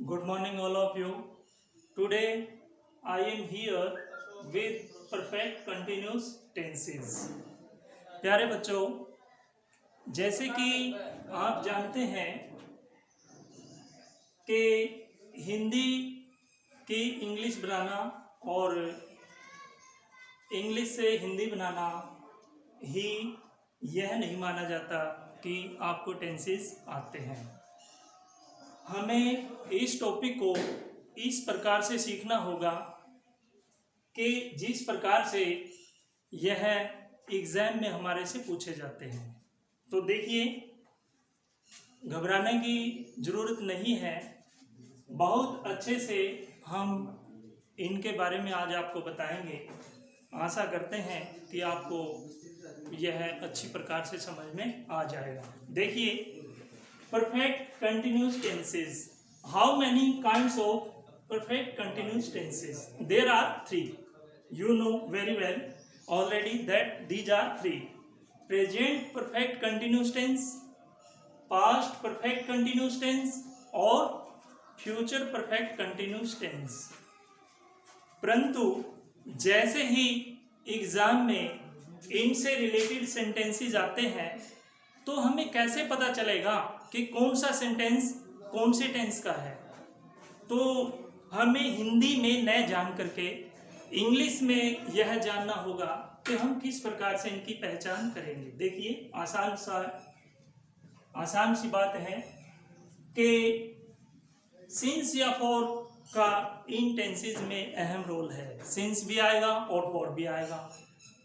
Good morning, all of you. Today I am here with perfect continuous tenses. प्यारे बच्चों, जैसे कि आप जानते हैं कि हिंदी की इंग्लिश बनाना और इंग्लिश से हिंदी बनाना ही यह नहीं माना जाता कि आपको टेंसेस आते हैं। हमें इस टॉपिक को इस प्रकार से सीखना होगा कि जिस प्रकार से यह एग्जाम में हमारे से पूछे जाते हैं। तो देखिए, घबराने की ज़रूरत नहीं है। बहुत अच्छे से हम इनके बारे में आज आपको बताएंगे। आशा करते हैं कि आपको यह अच्छी प्रकार से समझ में आ जाएगा। देखिए, perfect continuous tenses. How many kinds of perfect continuous tenses? There are three. You know very well already that these are three: present perfect continuous tense, past perfect continuous tense और future perfect continuous tense. परंतु जैसे ही exam में इनसे related sentences आते हैं तो हमें कैसे पता चलेगा कि कौन सा सेंटेंस कौन से टेंस का है। तो हमें हिंदी में न जान करके इंग्लिश में यह जानना होगा कि हम किस प्रकार से इनकी पहचान करेंगे। देखिए, आसान सी बात है कि सिंस या फॉर का इन टेंसेस में अहम रोल है। सिंस भी आएगा और फॉर भी आएगा,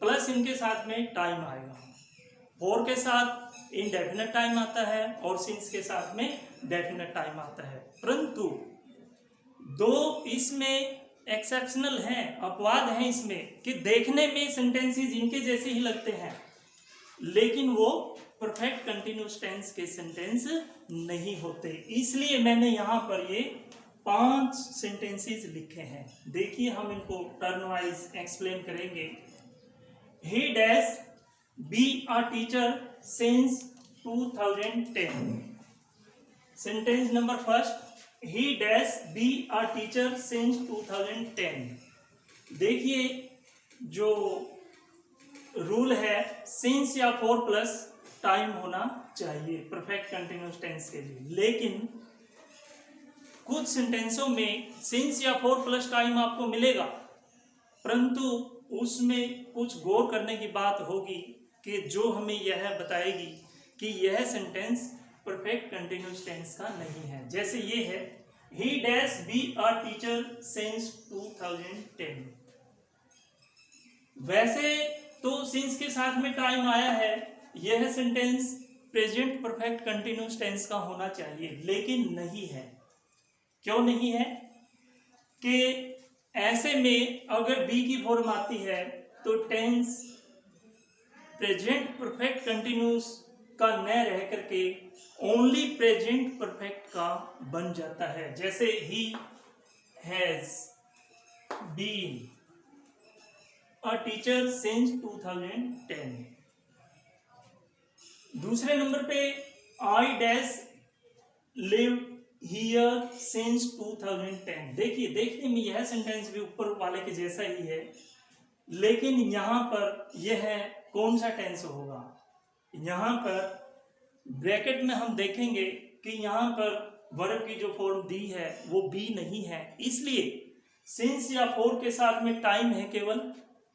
प्लस इनके साथ में टाइम आएगा। फॉर के साथ इनडेफिनेट टाइम आता है और सिंस के साथ में डेफिनेट टाइम आता है। परंतु दो इसमें एक्सेप्शनल हैं, अपवाद हैं इसमें कि देखने में सेंटेंसेस इनके जैसे ही लगते हैं, लेकिन वो परफेक्ट कंटिन्यूअस टेंस के सेंटेंस नहीं होते। इसलिए मैंने यहाँ पर ये 5 सेंटेंसेस लिखे हैं। देखिए, हम इनको टर्न वाइज एक्सप्लेन करेंगे। ही dash be a teacher since 2010. Sentence number first, he dash be a teacher since 2010. देखिए, जो रूल है since या for प्लस टाइम होना चाहिए परफेक्ट कंटिन्यूअस टेंस के लिए, लेकिन कुछ सेंटेंसों में since या for प्लस टाइम आपको मिलेगा, परंतु उसमें कुछ गौर करने की बात होगी कि जो हमें यह बताएगी कि यह सेंटेंस परफेक्ट कंटिन्यूअस टेंस का नहीं है। जैसे ये है, he dash be a teacher since 2010। वैसे तो since के साथ में टाइम आया है, यह sentence present perfect continuous tense का होना चाहिए, लेकिन नहीं है। क्यों नहीं है? कि ऐसे में अगर बी की फॉर्म आती है तो टेंस प्रेजेंट परफेक्ट कंटिन्यूअस का न रह करके ओनली प्रेजेंट परफेक्ट का बन जाता है। जैसे he has been a teacher since 2010। दूसरे नंबर पे, I dash live here since 2010। देखिए, देखने में यह सेंटेंस भी ऊपर वाले के जैसा ही है, लेकिन यहां पर यह कौन सा टेंस होगा? यहाँ पर ब्रैकेट में हम देखेंगे कि यहाँ पर वर्ब की जो फॉर्म दी है वो बी नहीं है, इसलिए सिंस या फॉर के साथ में टाइम है केवल,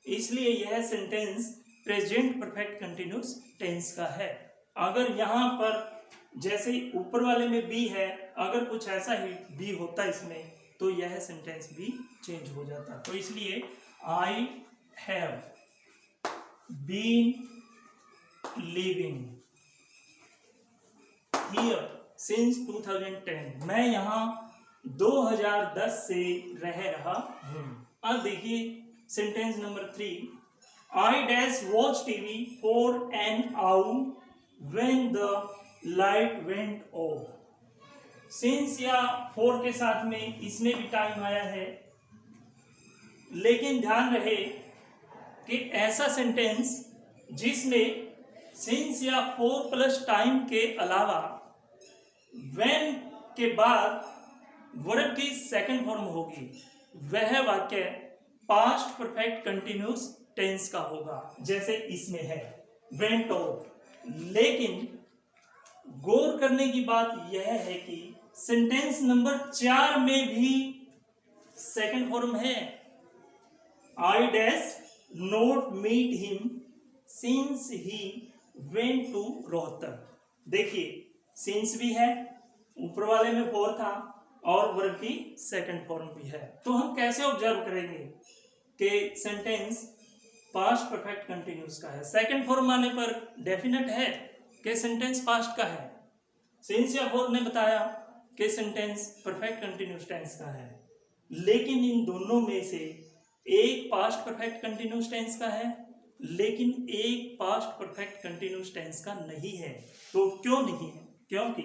इसलिए यह sentence present perfect continuous tense का है। अगर यहाँ पर जैसे ऊपर वाले में बी है, अगर कुछ ऐसा ही बी होता इसमें तो यह सेंटेंस भी चेंज हो जाता। तो इसलिए I have been living here since 2010। मैं यहाँ 2010 से रह रहा हूँ। अब देखिए sentence number 3, I dash watch TV for an hour when the light went off। since या for के साथ में इसमें भी टाइम आया है, लेकिन ध्यान रहे कि ऐसा सेंटेंस जिसमें सिंस या फॉर प्लस टाइम के अलावा व्हेन के बाद वर्ब की सेकंड फॉर्म होगी वह वाक्य पास्ट परफेक्ट कंटिन्यूस टेंस का होगा, जैसे इसमें है वेंट ऑफ। लेकिन गौर करने की बात यह है कि सेंटेंस नंबर 4 में भी सेकंड फॉर्म है, I dash not meet him since he went to Rohtak. देखिए सिंस भी है, ऊपर वाले में फोर था, और वर्ब की सेकंड फॉर्म भी है। तो हम कैसे ऑब्जर्व करेंगे कि सेंटेंस पास्ट परफेक्ट कंटिन्यूस का है? सेकंड फॉर्म आने पर डेफिनेट है कि सेंटेंस पास्ट का है। सिंस या फोर ने बताया कि सेंटेंस परफेक्ट कंटिन्यूस टेंस का है, लेकिन इन दोनों में से एक पास्ट परफेक्ट कंटिन्यूस टेंस का है, लेकिन एक पास्ट परफेक्ट कंटिन्यूस टेंस का नहीं है। तो क्यों नहीं है? क्योंकि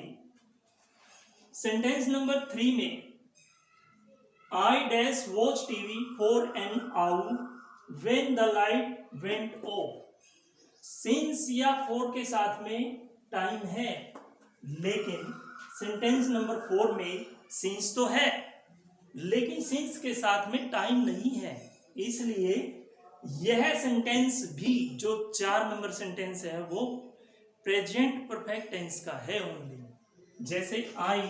सेंटेंस नंबर 3 में आई dash watch TV for an hour when the light went off. Since या फॉर के साथ में टाइम है, लेकिन सेंटेंस नंबर 4 में सिंस तो है, लेकिन सिंस के साथ में टाइम नहीं है। इसलिए यह सेंटेंस भी जो 4 नंबर सेंटेंस है वो प्रेजेंट परफेक्ट टेंस का है ओनली। जैसे I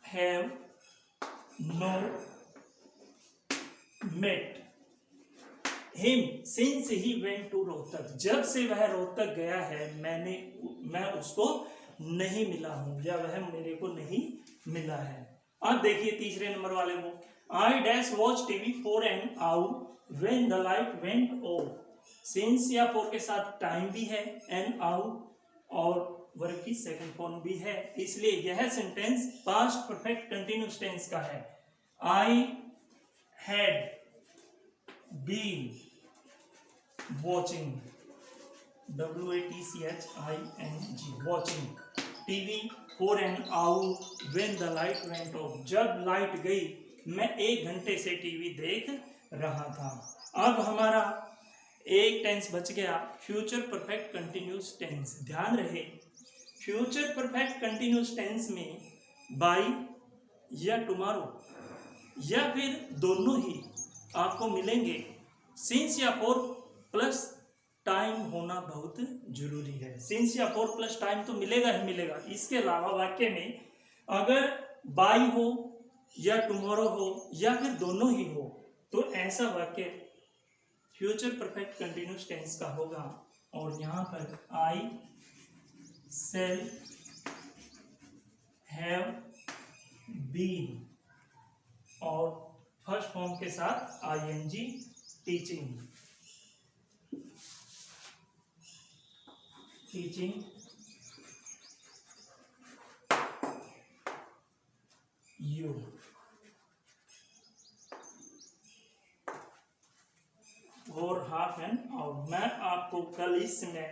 have no met him since he went to Rohtak. जब से वह रोहतक गया है मैं उसको नहीं मिला हूं, या वह मेरे को नहीं मिला है। अब देखिए तीसरे नंबर वाले को, I dash watch TV for an hour when the light went off. Since या फॉर के साथ टाइम भी है, एन आवर, और वर्ब की सेकंड फॉर्म भी है, इसलिए यह sentence past perfect continuous tense का है। I had been watching, WATCHING, watching TV for an hour when the light went off. जब लाइट गई मैं 1 घंटे से टीवी देख रहा था। अब हमारा एक टेंस बच गया, फ्यूचर परफेक्ट कंटिन्यूस टेंस। ध्यान रहे फ्यूचर परफेक्ट कंटिन्यूस टेंस में बाय या टुमारो या फिर दोनों ही आपको मिलेंगे। सिंस या फॉर प्लस टाइम होना बहुत जरूरी है। सिंस या फॉर प्लस टाइम तो मिलेगा ही मिलेगा। इसके अलावा वाक्य में अगर बाय हो या टुमारो हो या फिर दोनों ही हो तो ऐसा वाक्य फ्यूचर परफेक्ट कंटिन्यूस टेंस का होगा। और यहाँ पर आई सेल हैव बीन और फर्स्ट फॉर्म के साथ ING टीचिंग यू। और हाफ एन आवर, मैं आपको कल इस समय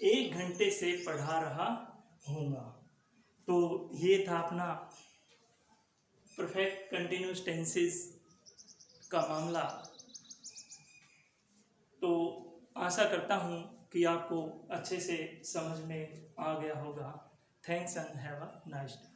1 घंटे से पढ़ा रहा हूँगा। तो ये था अपना परफेक्ट कंटिन्यूस टेंसेस का मामला। तो आशा करता हूँ कि आपको अच्छे से समझ में आ गया होगा। Thanks and have a nice day.